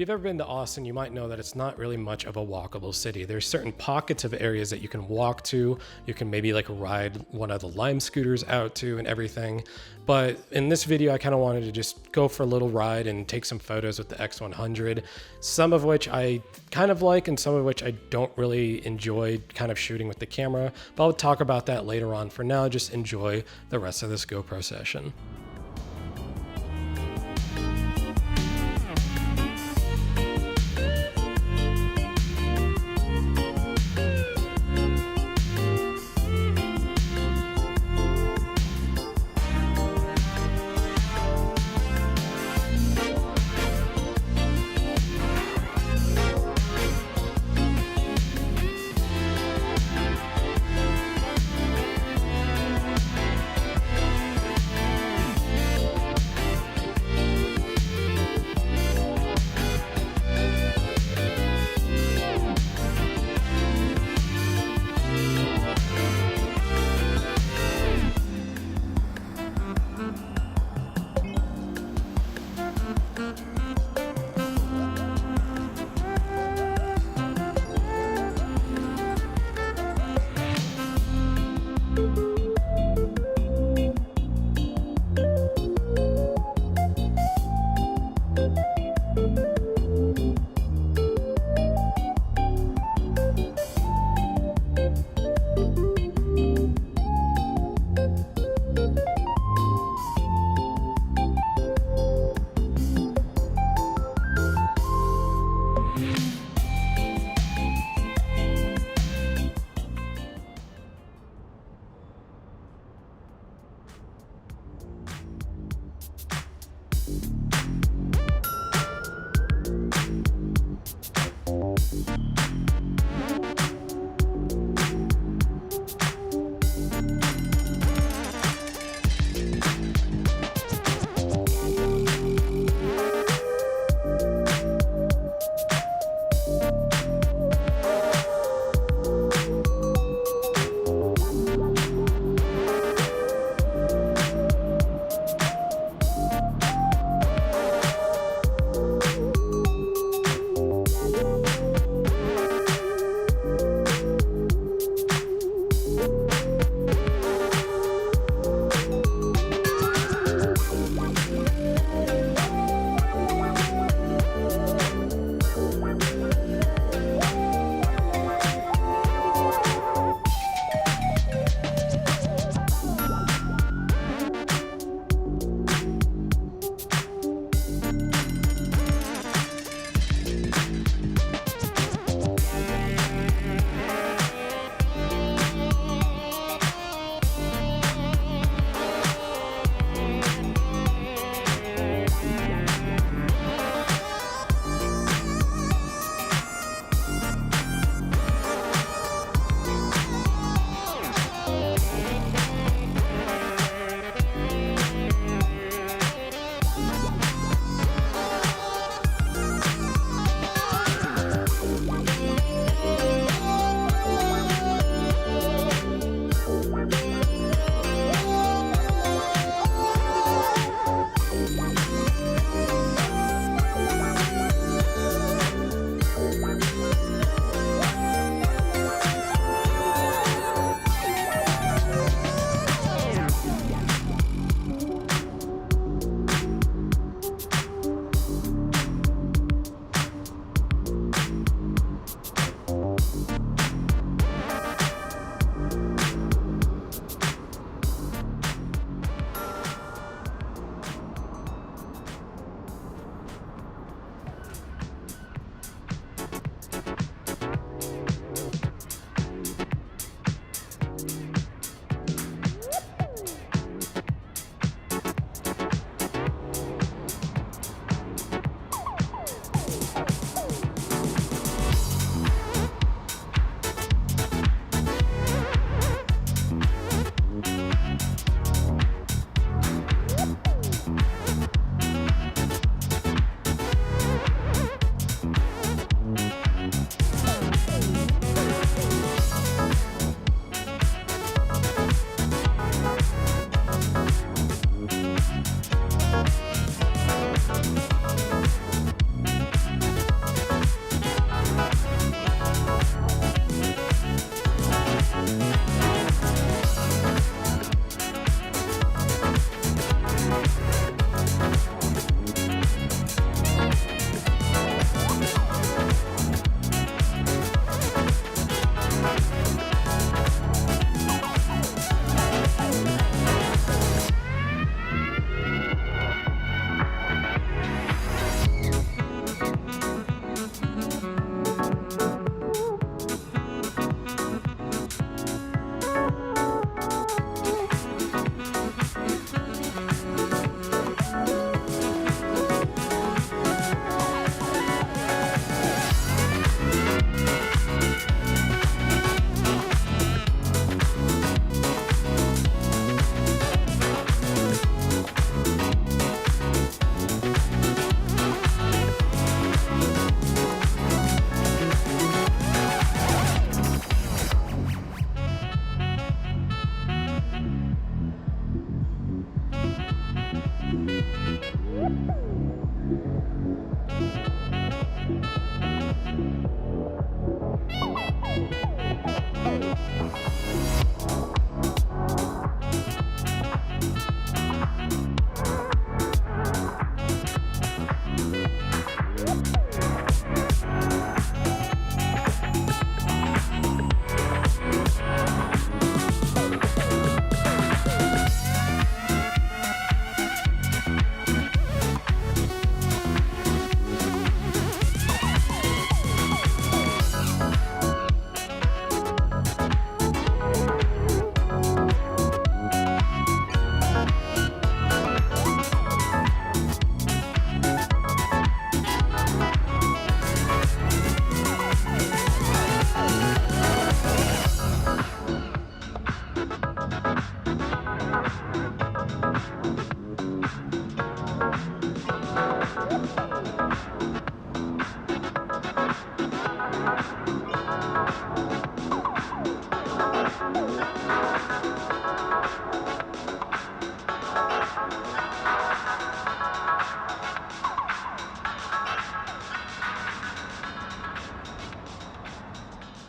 you've ever been to Austin, you might know that it's not really much of a walkable city. There's certain pockets of areas that you can walk to. You can maybe like ride one of the Lime scooters out to and everything. But in this video, I kind of wanted to just go for a little ride and take some photos with the X100, some of which I kind of like and some of which I don't really enjoy kind of shooting with the camera. But I'll talk about that later on. For now, just enjoy the rest of this GoPro session.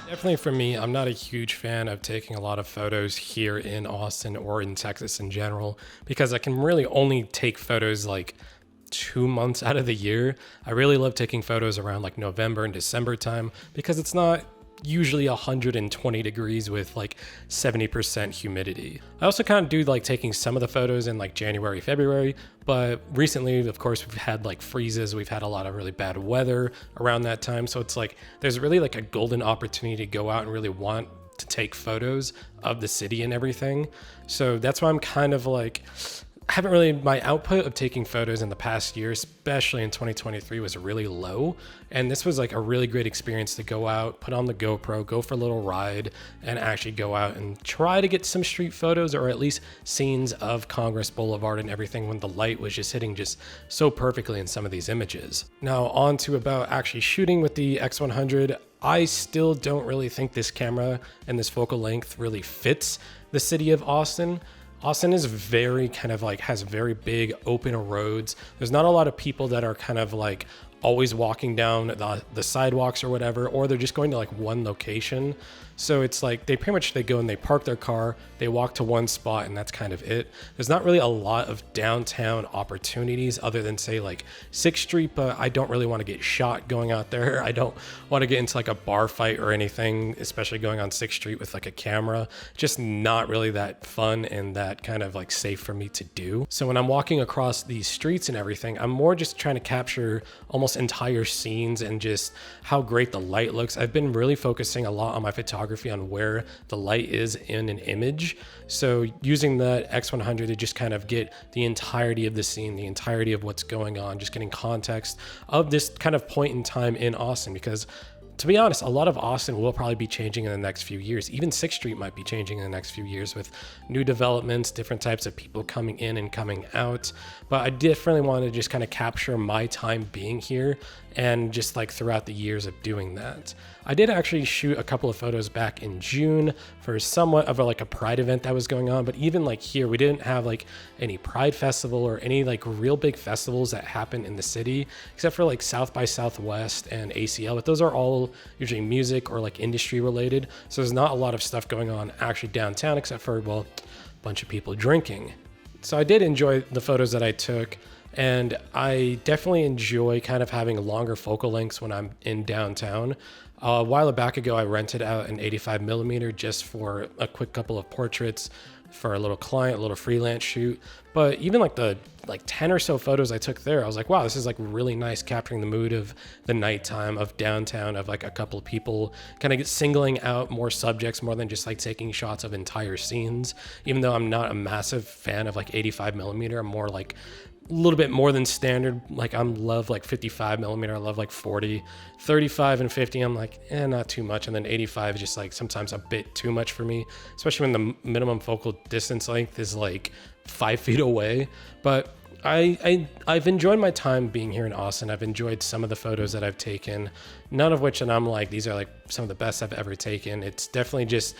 Definitely for me, I'm not a huge fan of taking a lot of photos here in Austin or in Texas in general, because I can really only take photos like 2 months out of the year. I really love taking photos around like November and December time because it's not usually 120 degrees with like 70% humidity. I also kind of do like taking some of the photos in like January, February, but recently, of course, we've had like freezes, we've had a lot of really bad weather around that time. So it's like, there's really like a golden opportunity to go out and really want to take photos of the city and everything. So that's why I'm kind of like, haven't really, my output of taking photos in the past year, especially in 2023, was really low. And this was like a really great experience to go out, put on the GoPro, go for a little ride, and actually go out and try to get some street photos, or at least scenes of Congress Boulevard and everything when the light was just hitting just so perfectly in some of these images. Now on to about actually shooting with the X100. I still don't really think this camera and this focal length really fits the city of Austin. Austin is very kind of like, has very big open roads. There's not a lot of people that are kind of like always walking down the sidewalks or whatever, or they're just going to like one location. So it's like they pretty much, they go and they park their car, they walk to one spot, and that's kind of it. There's not really a lot of downtown opportunities other than say like 6th Street, but I don't really want to get shot going out there. I don't want to get into like a bar fight or anything, especially going on 6th Street with like a camera. Just not really that fun and that kind of like safe for me to do. So when I'm walking across these streets and everything, I'm more just trying to capture almost entire scenes and just how great the light looks. I've been really focusing a lot on my photography on where the light is in an image. So using the X100 to just kind of get the entirety of the scene, the entirety of what's going on, just getting context of this kind of point in time in Austin. Because to be honest, a lot of Austin will probably be changing in the next few years. Even 6th Street might be changing in the next few years with new developments, different types of people coming in and coming out. But I definitely want to just kind of capture my time being here and just like throughout the years of doing that. I did actually shoot a couple of photos back in June for somewhat of a Pride event that was going on, but even like here, we didn't have like any Pride festival or any like real big festivals that happen in the city, except for like South by Southwest and ACL, but those are all usually music or like industry related. So there's not a lot of stuff going on actually downtown, except for, well, a bunch of people drinking. So I did enjoy the photos that I took. And I definitely enjoy kind of having longer focal lengths when I'm in downtown. A while back ago, I rented out an 85mm just for a quick couple of portraits for a little client, a little freelance shoot. But even like the 10 or so photos I took there, I was like, wow, this is like really nice, capturing the mood of the nighttime of downtown, of like a couple of people, kind of singling out more subjects more than just like taking shots of entire scenes. Even though I'm not a massive fan of like 85mm, I'm more like a little bit more than standard. Like I love like 55mm, I love like 40, 35 and 50. I'm like, not too much. And then 85 is just like sometimes a bit too much for me, especially when the minimum focal distance length is like 5 feet away. But I've enjoyed my time being here in Austin. I've enjoyed some of the photos that I've taken, none of which, and I'm like, these are like some of the best I've ever taken. It's definitely just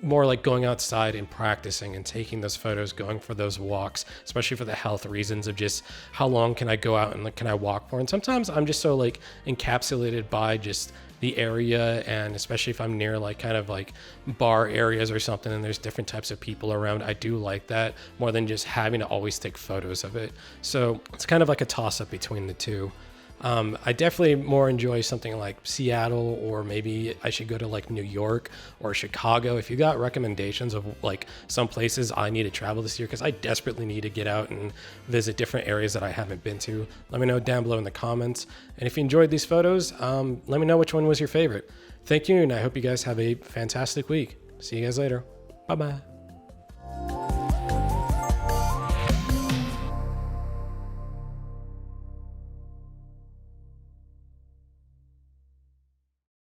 more like going outside and practicing and taking those photos, going for those walks, especially for the health reasons of just how long can I go out and like, can I walk for? And sometimes I'm just so like encapsulated by just the area, and especially if I'm near like kind of like bar areas or something and there's different types of people around, I do like that more than just having to always take photos of it. So it's kind of like a toss up between the two. I definitely more enjoy something like Seattle, or maybe I should go to like New York or Chicago. If you got recommendations of like some places I need to travel this year, because I desperately need to get out and visit different areas that I haven't been to, let me know down below in the comments. And if you enjoyed these photos, let me know which one was your favorite. Thank you, and I hope you guys have a fantastic week. See you guys later. Bye-bye.